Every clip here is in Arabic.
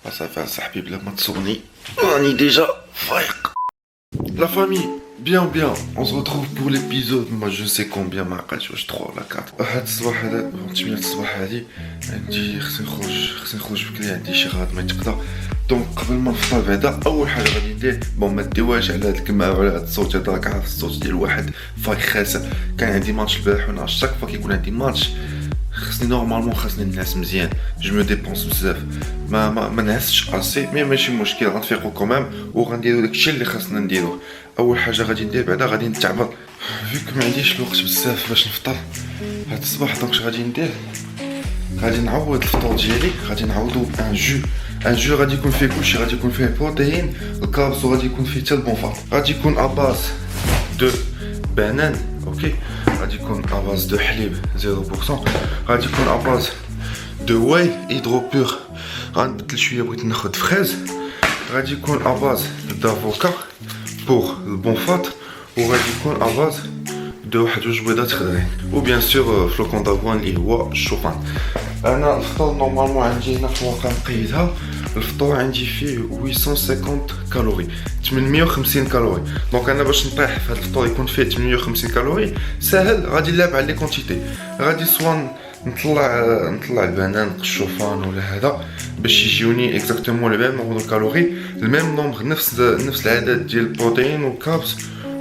صافي صاحبي بلا ما تصوني راني ديجا فايق. La famille, bien, on se retrouve pour l'épisode, moi je sais combien ما عقلتش واش 3 ولا 4. واحد الصباح هذا 8 الصباح هذه عندي خصني نخرج بكري، عندي شي غلط ما يتقضى. دونك قبل ما نفطر بعدا اول حاجه غادي ندير بون ما ديوهاش على هاد الكماع وعلى هاد الصوت هذا، راك عارف الصوت ديال واحد فايق خاسر. كان عندي ماتش البارح وانا شاك فوا كيكون عندي ماتش خصني نورمالمون نعس مزيان، جو مو ديبونس بزاف، ما نعستش اسي، مي ماشي مشكل غنفيقو كومام وغنديرو داكشي اللي خاصنا نديروه. اول حاجه غادي ندير بعدا غادي نتعبر فيك ما عنديش الوقت بزاف باش نفطر هاد الصباح. دونك اش غادي ندير، غادي نعوض الفطور ديالي، غادي نعوضو ان جو غادي يكون فيه كلشي، غادي يكون فيه بروتين الكاربس وغادي يكون فيه حتى البونفات. غادي يكون اباز دو بانان اوكي، غادي يكون اباز دو حليب 0%، غادي يكون اباز دو واي هيدرو بور، غنبدل شويه بغيت ناخد فريز، غادي يكون اباز دافوكا بور البونفات، وغادي يكون اباز دو واحد جوج بيضات خضرين، وبيان سور فلوكون دافوان اللي هو الشوفان. انا الفطور نورمالمون عندي هنا في الواقع مقيدها، الفطور عندي فيه 850 كالوري 850 كالوري. دونك انا باش نطيح في هذا الفطور يكون فيه 850 كالوري ساهل، غادي نلعب على لي كونتيتي، غادي سواء نطلع البنان الشوفان ولا هذا باش يجيوني اكزاكتومون لو ميم نومبر دو كالوري، الميم نومبر نفس العدد ديال البروتين والكابس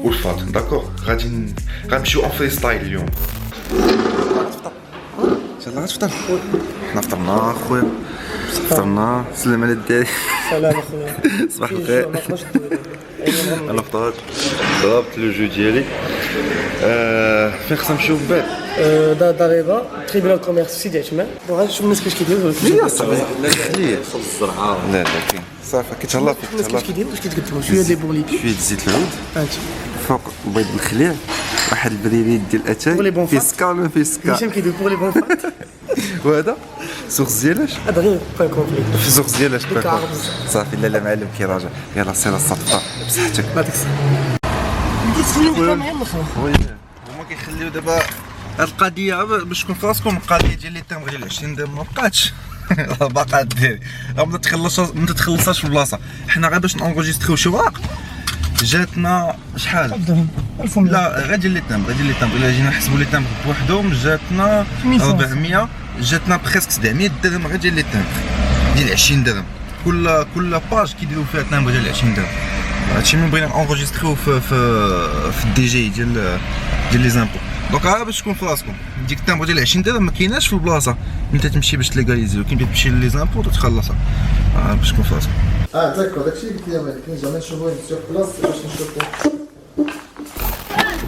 والفات. داكور غنمشيو اون فري ستايل اليوم. ان شاء الله غتفطر. حنا فطرنا اخويا، فطرنا. سلم على الدراري. سلام اخويا. صباح الخير. انا فطرت ضربت لو جو ديالي. فين خصنا نمشيو من بعد؟ داريبا تريبينال كوميرس في سيدي عثمان. غادي نشوف الناس كيفاش كيديروا. لا صافي لا خليه الزرعه. لا كاين صافي كيتهلا فيك. الناس كيفاش كيديروا واش كيتقدموا شويه ديال بورلي شويه زيت العود هانتي فوق البيض بالخليع، واحد البريريد ديال الاتاي فيه سكر ولا فيه سكر. هشام كيدير بور لي بون فات. وهذا سورس ديالاش؟ هذا غير بان كومبلي في سورس ديالاش بالكعربز. صافي لا معلم كيراجع. يلا سير الصفطه بصحتك. ما ديك ندير قدام غير الاخر. وي هما كيخليو دابا هاد القضيه باش تكون في راسكم، القضيه ديال لي تامغ ديال 20 درهم ما بقاتش باقا ديري ما تتخلصاش في البلاصه. حنا غير باش نونجستريو شي ورق جاتنا شحال؟ لا غير ديال لي تامغ الا جينا نحسبوا لي تامغ بوحدهم جاتنا 400، جاتنا بريسك 700 درهم غير ديال لي تامغ ديال 20 درهم. كل باج كيديروا فيها تامغ ديال 20 درهم. هادشي من بغينا اونجستريو في الدي جي ديال لي زامبو. دونك باش تكون في راسكم ديك التامبر ديال 20 درهم ما كايناش في البلاصه ملي تمشي باش تليغاليزي، ولكن تمشي لي زامبو تتخلصها باش تكون في راسكم. داكور داكشي اللي قلت لي مالك زعما نشوفوه سور بلاص باش نشوفو.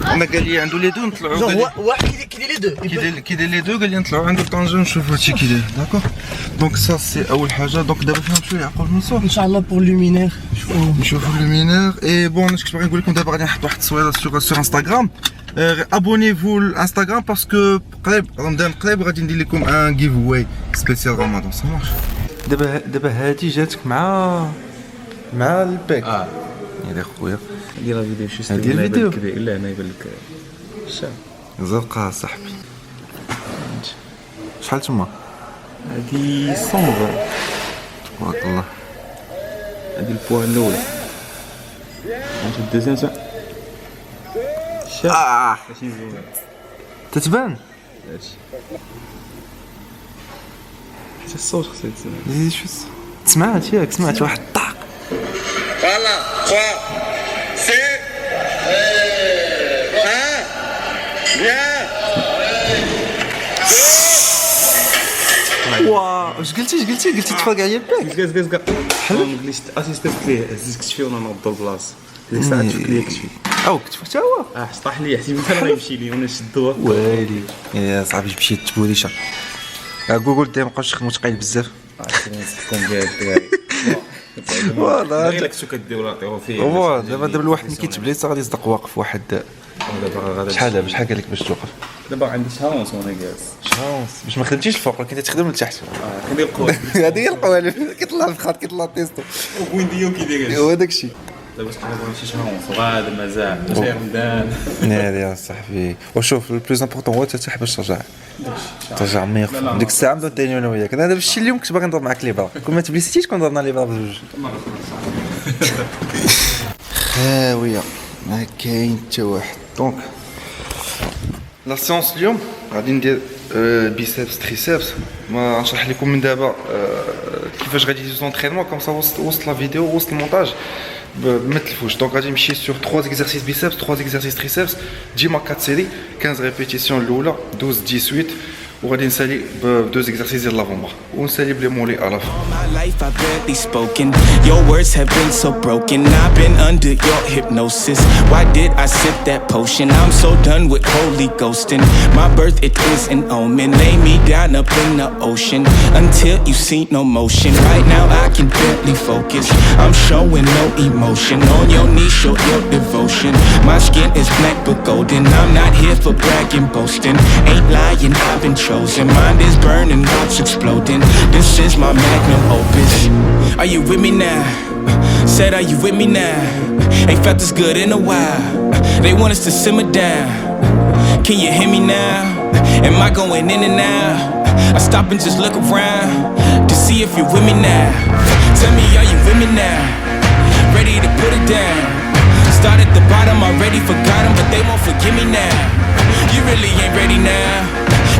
انا قال لي عنده لي دو نطلعوا، هو واحد كيدير لي دو، كيدير لي دو، قال لي نطلعوا عنده طنجه نشوفوا هادشي كيدير. داكور دونك سا سي اول حاجه. دونك دابا فين نمشيو يعقوب المنصور ان شاء الله بور لومينير نشوفوا اللومينير. اي بون انا كنت باغي نقول لكم دابا غادي نحط واحد التصويره سور انستغرام. ابونيفو لانستغرام باسكو قريب رمضان قريب غادي ندير لكم ان جيف واي سبيسيال رمضان. صافي دابا هادي جاتك مع الباك. يا خويا دير الفيديو شي دير الفيديو كبير. لا هنا يبان لك الشام زرقاء صاحبي. شحال تما؟ هادي صومبر، تبارك الله. هادي البوان الاول، هادي الدوزيام شام ماشي مزيان تتبان هادشي. حتى الصوت خصو يتسمع. زيد شو سمعت ياك؟ سمعت واحد الطاق. Voilà, 3, c'est... Bien. واه واش قلتي تفرق عليا الباك؟ كاع حنا ما قلتش اسيستنت ليه هزيت كتفي وانا نوض البلاصه ديك الساعه شفت ليه كتفي او كتفك حتى هو طاح لي حسيت انا غيمشي لي وانا شدوها. ويلي يا صاحبي مشيت تبوليشه. جوجل ديما مابقاوش يخدموا ثقيل بزاف. نسحكم بها الدراري والله غير كنتو كديروا نعطيوه فيه. دابا الواحد ملي كيتبليت غادي يصدق واقف واحد. شحال قال لك باش توقف؟ دابا عندي شهرونس وانا جالس. شانس باش ما خدمتيش الفوق ولكن تخدم لتحت. كندير القوالب هذه هي القوالب. كيطلع الفخاد كيطلع تيستو وين ديو كيدير هو داكشي. دابا تقريبا شي شهر ونص غادا مازال شي رمضان. ناري يا صاحبي. وشوف البلوز امبورطون هو ترتاح باش ترجع ميغ ديك الساعه نبداو ثاني انا وياك. انا دابا الشيء اليوم كنت باغي نضرب معاك لي بلا كون ما تبليستيش كون ضربنا لي بلا بجوج. خاويه ما كاين حتى واحد. دونك لا سيونس اليوم غادي ندير بيسبس تريسبس. ما نشرح لكم من دابا كيفاش غادي يدوز لونطرينمون كوم سا وسط لا فيديو وسط المونتاج ما تلفوش. دونك غادي نمشي سور 3 اكزرسيس بيسبس 3 اكزرسيس تريسبس ديما 4 سيري 15 ريبيتيسيون الاولى 12 18 وغادي نسالي ب 2 اكزرسيس ديال لافون بار ونسالي بلي مولي على لا. My life I've barely spoken. Your words have been so broken. I've been under your hypnosis. Why did I sip that potion? I'm so done with holy ghosting. My birth it is an omen. Lay me down up in the ocean until you see no motion. Right now I can barely focus. I'm showing no emotion. On your knees show your devotion. My skin is black but golden. I'm not here for bragging, boasting. Ain't lying, I've been chosen. Mind is burning, heart's exploding. This is my magnum opus. Are you with me now? Said, are you with me now? Ain't felt this good in a while. They want us to simmer down. Can you hear me now? Am I going in and out? I stop and just look around to see if you're with me now. Tell me, are you with me now? Ready to put it down. Start at the bottom, already forgot them, but they won't forgive me now. You really ain't ready now.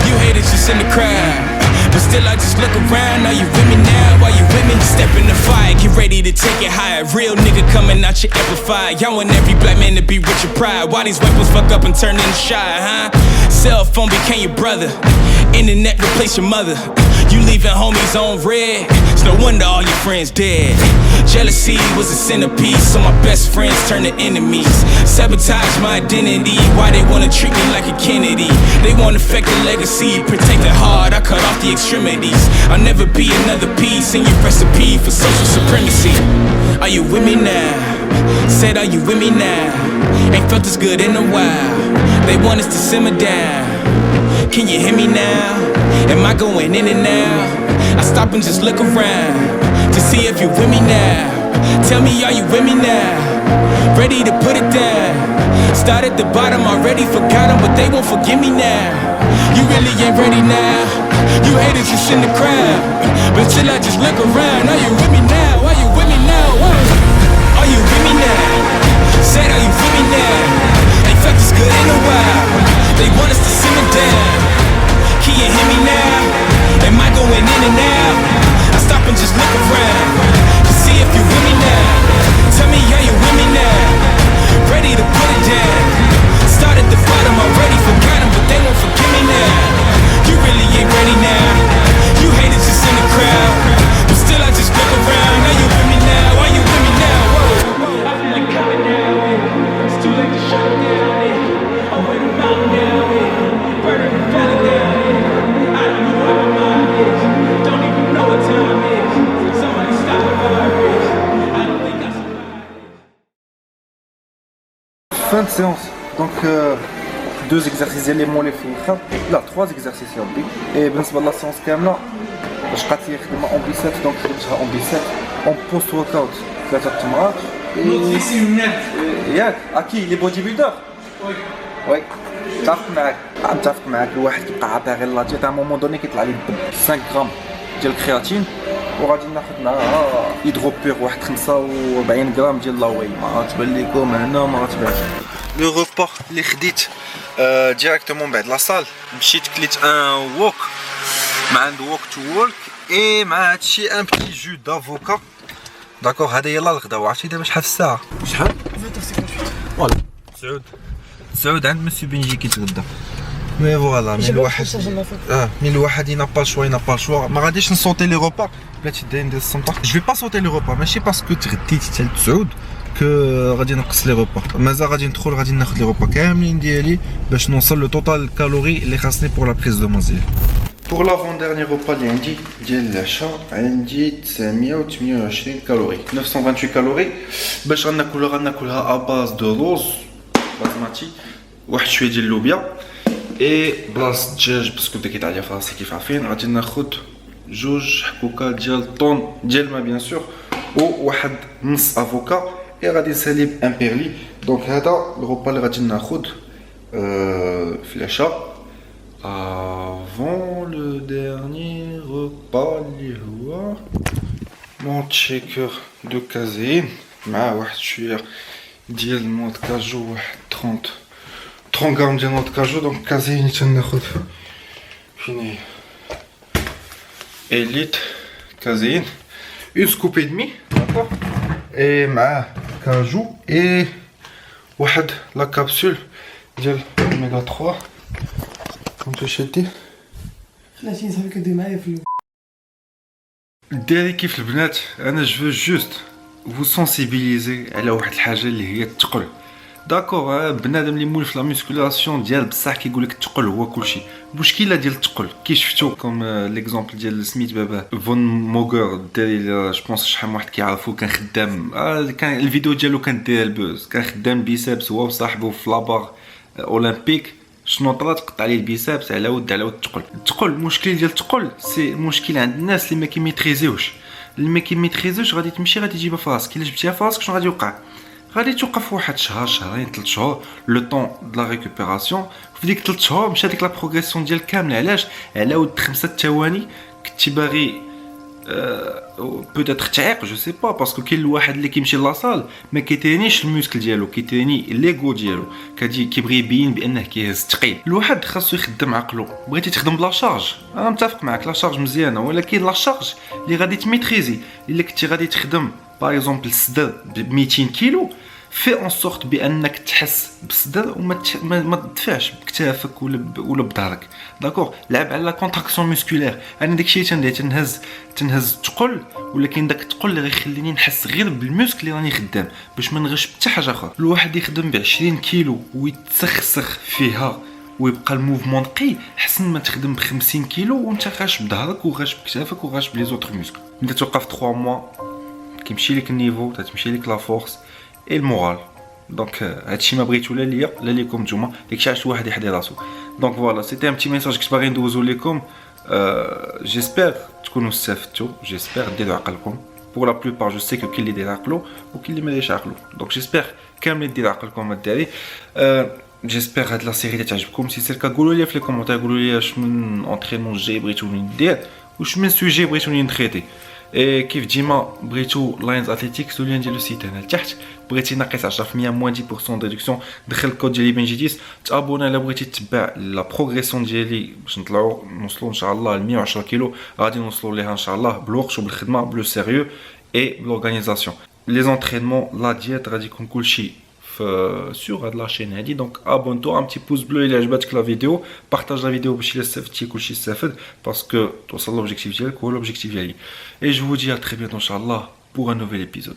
You haters just in the crowd, but still I just look around. Are you with me now? Are you with me? Step in the fire, get ready to take it higher. Real nigga coming out your amplifier. Y'all want every black man to be rich and proud. Why these weapons fuck up and turn into shy, huh? Cell phone became your brother. Internet replace your mother. You leaving homies on red. It's no wonder all your friends dead. Jealousy was a centerpiece, so my best friends turned to enemies. Sabotage my identity. Why they wanna treat me like a Kennedy? They wanna affect the legacy. Protect the heart, I cut off the extremities. I'll never be another piece in your recipe for social supremacy. Are you with me now? Said, are you with me now? Ain't felt this good in a while. They want us to simmer down. Can you hear me now? Am I going in and out? I stop and just look around to see if you're with me now. Tell me, are you with me now? Ready to put it down. Start at the bottom, already forgot them, but they won't forgive me now. You really ain't ready now. You haters just in the crowd, but still I just look around. Are you with me now? Are you with me now? Are you with me now? Said, are you with me now? Ain't felt this good in a while. They want us to simmer down. Can you hear me now? Am I going in and out? I stop and just look around to see if you're with me now. Tell me, are you with me now? Ready to put it down. Start at the bottom, already forgot them, but they won't forgive me now. You really ain't ready now. You haters just in the crowd, but still I just look around. Are you with me now? Are you with me now? Whoa. I feel like coming down. It's too late to shut down. I'm with the mountain down. Burning the valley down. I don't know where my mind is. Don't even know what time is. Somebody stop the virus. I don't think I survived. Fin de séance. Donc 2 exercices ديال لي مولي في الاخر. لا 3 exercices يا ربي. اي بالنسبه للسيونس كامله باش بقات لي خدمه اون بيسات دونك خدمتها اون بيسات اون بوست ورك اوت 3 تمرات. ياك اكيد لي بودي بيلدر. وي متفق معاك الواحد كيبقى عاطي غير لاجي تاع مومون دوني كيطلع لي 5 غرام ديال الكرياتين وغادي ناخذ معاها هيدروبير واحد 45 غرام ديال لاوي. ما تبان لكم هنا ما تبانش. لو روبا اللي خديت ديريكتومون بعد لا صال مشيت كليت ان ووك مع عند ووك تو وورك اي مع هادشي ان بتي جو دافوكا. داكوغ هذا يلا الغدا. وعرفتي دابا شحال الساعه؟ شحال؟ 20:58 فوالا 9 عند مسيو بنجي كيتغدى. مي فوالا مي الواحد مي الواحد ينا با الشوا ما غاديش نصوتي لي روبا بلاتي داير ندير الصمته. جو في با صوتي لي روبا ماشي باسكو تغديت حتى ل 9 كو غادي نقص لي روبا. مازال غادي ندخل غادي ناخذ لي روبا كاملين ديالي باش نوصل لو توتال كالوري اللي خاصني بور لا بريز دو مازيل. بور لافون ديرني روبا اللي عندي ديال العشاء عندي 928 كالوري 928 كالوري باش غناكلها اباز دو روز بازماتي واحد شويه ديال اللوبيا اي بلاصه الدجاج باسكو بدا كيطلع ليا فراسي كيف عارفين. غادي ناخذ 2 حكوكه ديال طون ديال الماء بيان سور وواحد نص افوكا et غادي نسالي بان بيرلي. دونك هذا الغوبا اللي غادي ناخذ في العشاء avant le dernier repas اللي هو مون تشيكر دو كازين مع واحد شويه ديال النوع د كاجو، واحد 30 غرام ديال النوع د كاجو. دونك كازين تناخذ فين هي élite caséine, une scoop et demie, d'accord, et ma cajou et la capsule de l'oméga 3 comme tu sais dit. خلاتيني صافي كدير معايا في ديري كيف البنات. انا جو جوست vous sensibiliser على واحد الحاجه اللي هي الثقل. داكور بنادم اللي مولف لا ميسكولاسيون ديال بصح كيقول لك الثقل هو كلشي. المشكله ديال الثقل كي شفتو كوم ليكزامبل ديال سميت بابا فون موغر داري جو بونس شحال من واحد كيعرفو كان خدام كان الفيديو ديالو كان داير البوز، كان خدام بيسابس هو وصاحبو في لابار اولمبيك. شنو طرات قطع عليه البيسابس على ود الثقل. المشكل ديال الثقل سي مشكل عند الناس اللي ما كيميتريزيوش. اللي ما كيميتريزيوش غادي تمشي غادي تجيبها في راسك. الا جبتيها في راسك شنو غادي يوقع؟ غادي توقف واحد شهر شهرين 3 شهور لو طون د لا ريكوبيراسيون. في ديك 3 شهور مشى ديك لا بروغريسيون ديال كامله. علاش؟ على ود 5 ثواني كنتي باغي بوتيتر تعيق جو سي با، باسكو كاين الواحد اللي كيمشي لاصال ما كيترينيش الميوسكل ديالو، كيتريني ليغو ديالو، كيبغي يبين بانه كيهز ثقيل. الواحد خاصو يخدم عقلو. بغيتي تخدم بلا شارج انا متفق معك، لا شارج مزيانه، ولكن لا شارج اللي غادي تميتريزي. الا كنتي غادي تخدم باغ اكزومبل الصدر ب 200 كيلو، في اون سورت بانك تحس بالصدر وما تدفعش بكتافك ولا بظهرك. داكور، لعب على لا كونتراكسيون ميسكولير. انا داكشي تندير تنهز الثقل، ولكن داك الثقل اللي غيخليني نحس غير بالموسك اللي راني خدام باش ما نغش حتى حاجه اخرى. الواحد يخدم ب 20 كيلو ويتسخسخ فيها ويبقى الموفمون نقي، حسن ما تخدم ب 50 كيلو وانت غاش بظهرك وغاش بكتافك وغاش بلي زوتر موسك. انت توقف 3 موا كيمشي لك النيفو، تمشي لك لا فورس اي المورال. دونك هادشي ما بغيتو لا ليا لا ليكم نتوما، داكشي علاش واحد يحضي راسو. دونك فوالا سيتي ان بتي ميساج كنت باغي ندوزو لكم. جيسبر تكونوا استفدتوا، جيسبر ديروا عقلكم. بور لا بلوبار جو سي كو كاين اللي داير عقلو وكاين اللي ما دايرش عقلو. دونك جيسبر كاملين ديروا عقلكم الدراري. جيسبر هاد لا سيري تعجبكم. سي سيركا قولوا لي في لي كومونتير، قولوا لي اش من اونترينمون جاي بغيتوني ندير واش من سوجي بغيتوني نتريتي. اي كيف ديما بغيتو لاينز اتليتيكس وليان ديال السيت هنا لتحت. بغيتي ناقص 10% موان 10% د ريدكسيون، دخل الكود ديالي بنجي 10، تابونا الا بغيتي تتبع لا بروغريسيون ديالي باش نطلعوا نوصلوا ان شاء الله ل 110 كيلو. غادي نوصلوا ليها ان شاء الله بالوقت وبالخدمه بلو سيريو اي بلورغانيزاسيون. لي زونترينمون لا دييت غادي يكون كلشي sur هاد لاشين هادي. دونك ابونتو، ان بتي بوز بلو الى عجبتك لا فيديو، بارطاج لا فيديو باش الا استفدتي كلشي يستافد، باسكو توصل لوبجيكتيف ديالك هو لوبجيكتيف ديالي. اي جو vous dis à très bientôt ان شاء الله pour un nouvel épisode.